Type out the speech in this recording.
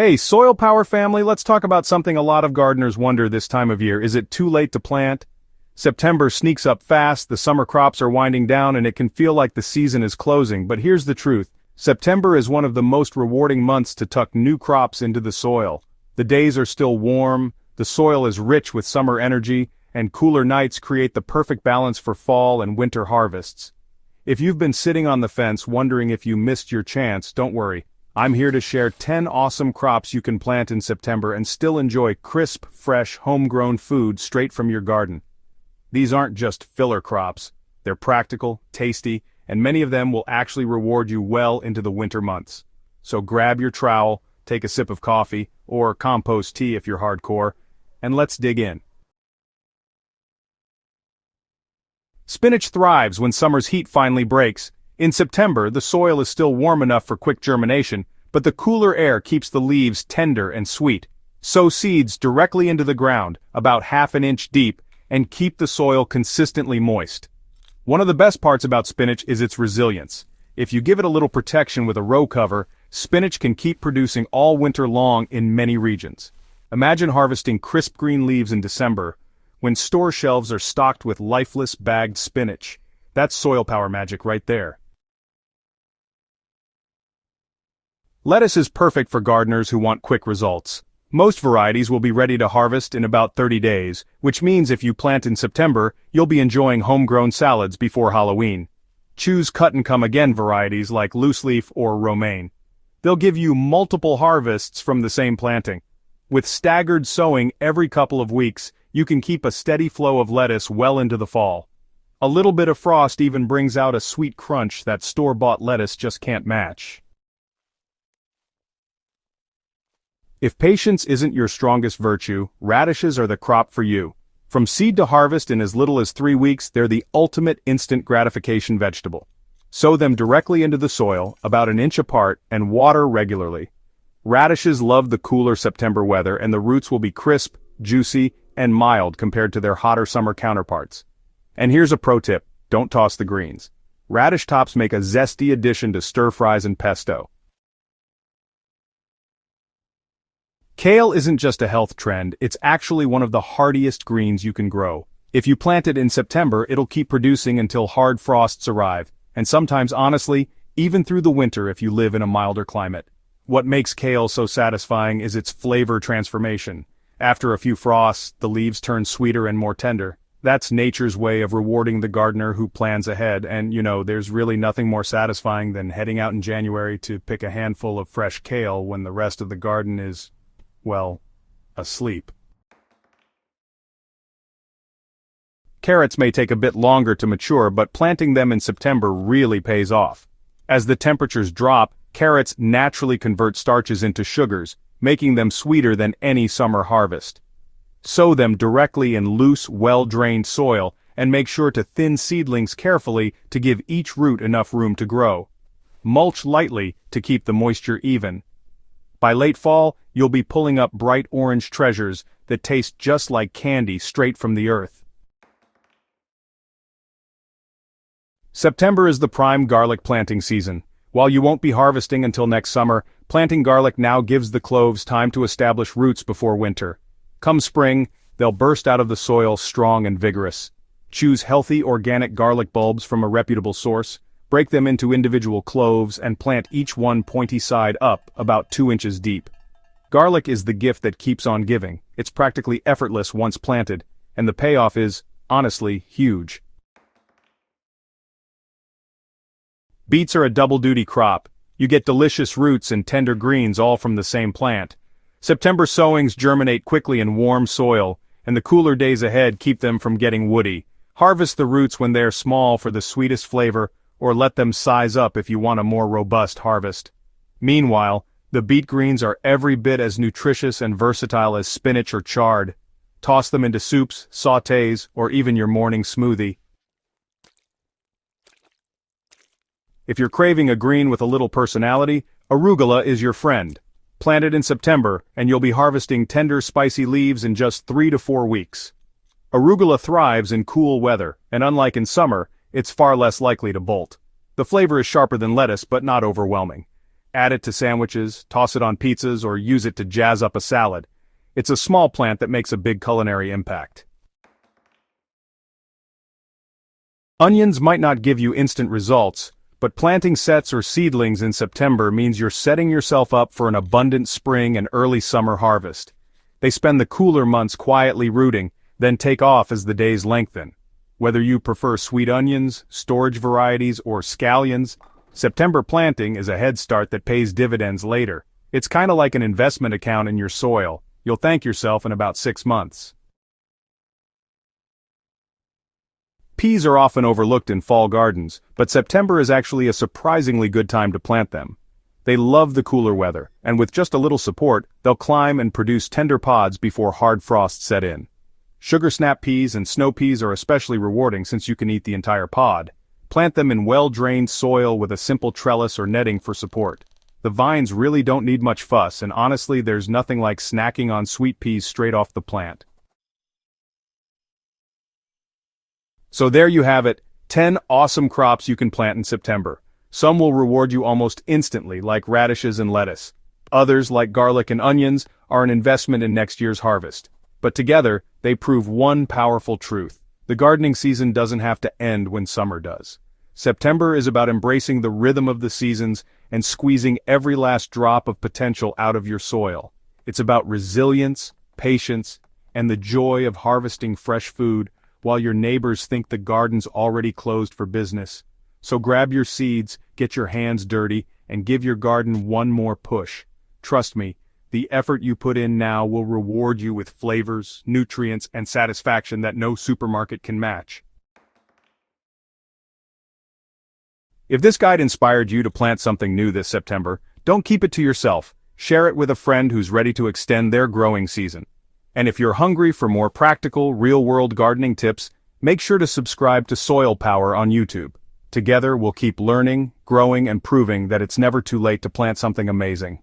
Hey, Soilpower family, let's talk about something a lot of gardeners wonder this time of year. Is it too late to plant? September sneaks up fast, the summer crops are winding down, and it can feel like the season is closing. But here's the truth. September is one of the most rewarding months to tuck new crops into the soil. The days are still warm, the soil is rich with summer energy, and cooler nights create the perfect balance for fall and winter harvests. If you've been sitting on the fence wondering if you missed your chance, don't worry. I'm here to share 10 awesome crops you can plant in September and still enjoy crisp, fresh, homegrown food straight from your garden. These aren't just filler crops. They're practical, tasty, and many of them will actually reward you well into the winter months. So grab your trowel, take a sip of coffee, or compost tea if you're hardcore, and let's dig in. Spinach thrives when summer's heat finally breaks. In September, the soil is still warm enough for quick germination, but the cooler air keeps the leaves tender and sweet. Sow seeds directly into the ground, about half an inch deep, and keep the soil consistently moist. One of the best parts about spinach is its resilience. If you give it a little protection with a row cover, spinach can keep producing all winter long in many regions. Imagine harvesting crisp green leaves in December, when store shelves are stocked with lifeless bagged spinach. That's soil power magic right there. Lettuce is perfect for gardeners who want quick results. Most varieties will be ready to harvest in about 30 days, which means if you plant in September, you'll be enjoying homegrown salads before Halloween. Choose cut-and-come-again varieties like looseleaf or romaine. They'll give you multiple harvests from the same planting. With staggered sowing every couple of weeks, you can keep a steady flow of lettuce well into the fall. A little bit of frost even brings out a sweet crunch that store-bought lettuce just can't match. If patience isn't your strongest virtue, radishes are the crop for you. From seed to harvest in as little as 3 weeks, they're the ultimate instant gratification vegetable. Sow them directly into the soil, about an inch apart, and water regularly. Radishes love the cooler September weather, and the roots will be crisp, juicy, and mild compared to their hotter summer counterparts. And here's a pro tip, don't toss the greens. Radish tops make a zesty addition to stir-fries and pesto. Kale isn't just a health trend, it's actually one of the hardiest greens you can grow. If you plant it in September, it'll keep producing until hard frosts arrive, and sometimes honestly, even through the winter if you live in a milder climate. What makes kale so satisfying is its flavor transformation. After a few frosts, the leaves turn sweeter and more tender. That's nature's way of rewarding the gardener who plans ahead, and there's really nothing more satisfying than heading out in January to pick a handful of fresh kale when the rest of the garden is, well, asleep. Carrots may take a bit longer to mature, but planting them in September really pays off. As the temperatures drop, carrots naturally convert starches into sugars, making them sweeter than any summer harvest. Sow them directly in loose, well-drained soil, and make sure to thin seedlings carefully to give each root enough room to grow. Mulch lightly to keep the moisture even. By late fall, you'll be pulling up bright orange treasures that taste just like candy straight from the earth. September is the prime garlic planting season. While you won't be harvesting until next summer, planting garlic now gives the cloves time to establish roots before winter. Come spring, they'll burst out of the soil strong and vigorous. Choose healthy organic garlic bulbs from a reputable source. Break them into individual cloves and plant each one pointy side up, about 2 inches deep. Garlic is the gift that keeps on giving. It's practically effortless once planted, and the payoff is, honestly, huge. Beets are a double-duty crop. You get delicious roots and tender greens all from the same plant. September sowings germinate quickly in warm soil, and the cooler days ahead keep them from getting woody. Harvest the roots when they're small for the sweetest flavor, or let them size up if you want a more robust harvest. Meanwhile, the beet greens are every bit as nutritious and versatile as spinach or chard. Toss them into soups, sautés, or even your morning smoothie. If you're craving a green with a little personality, arugula is your friend. Plant it in September, and you'll be harvesting tender, spicy leaves in just 3 to 4 weeks. Arugula thrives in cool weather, and unlike in summer, it's far less likely to bolt. The flavor is sharper than lettuce, but not overwhelming. Add it to sandwiches, toss it on pizzas, or use it to jazz up a salad. It's a small plant that makes a big culinary impact. Onions might not give you instant results, but planting sets or seedlings in September means you're setting yourself up for an abundant spring and early summer harvest. They spend the cooler months quietly rooting, then take off as the days lengthen. Whether you prefer sweet onions, storage varieties, or scallions, September planting is a head start that pays dividends later. It's kind of like an investment account in your soil. You'll thank yourself in about 6 months. Peas are often overlooked in fall gardens, but September is actually a surprisingly good time to plant them. They love the cooler weather, and with just a little support, they'll climb and produce tender pods before hard frosts set in. Sugar snap peas and snow peas are especially rewarding since you can eat the entire pod. Plant them in well-drained soil with a simple trellis or netting for support. The vines really don't need much fuss, and honestly there's nothing like snacking on sweet peas straight off the plant. So there you have it, 10 awesome crops you can plant in September. Some will reward you almost instantly, like radishes and lettuce. Others, like garlic and onions, are an investment in next year's harvest. But together, they prove one powerful truth. The gardening season doesn't have to end when summer does. September is about embracing the rhythm of the seasons and squeezing every last drop of potential out of your soil. It's about resilience, patience, and the joy of harvesting fresh food while your neighbors think the garden's already closed for business. So grab your seeds, get your hands dirty, and give your garden one more push. Trust me, the effort you put in now will reward you with flavors, nutrients, and satisfaction that no supermarket can match. If this guide inspired you to plant something new this September, don't keep it to yourself. Share it with a friend who's ready to extend their growing season. And if you're hungry for more practical, real-world gardening tips, make sure to subscribe to Soilpower on YouTube. Together we'll keep learning, growing, and proving that it's never too late to plant something amazing.